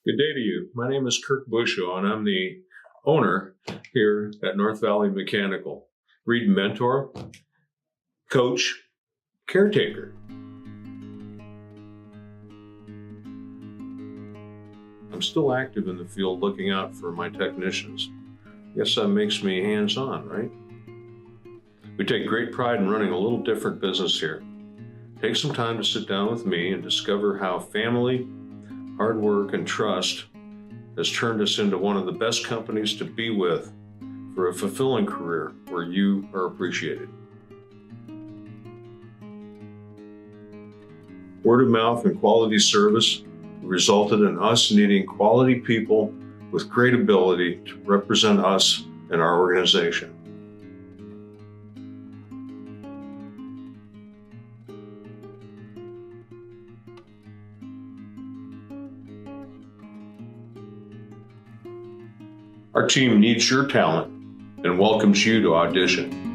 Good day to you. My name is Kirk Busho, and I'm the owner here at North Valley Mechanical. Read mentor, coach, caretaker. I'm still active in the field looking out for my technicians. Guess that makes me hands-on, right? We take great pride in running a little different business here. Take some time to sit down with me and discover how family, hard work, and trust has turned us into one of the best companies to be with for a fulfilling career where you are appreciated. Word of mouth and quality service resulted in us needing quality people with great ability to represent us and our organization. Our team needs your talent and welcomes you to audition.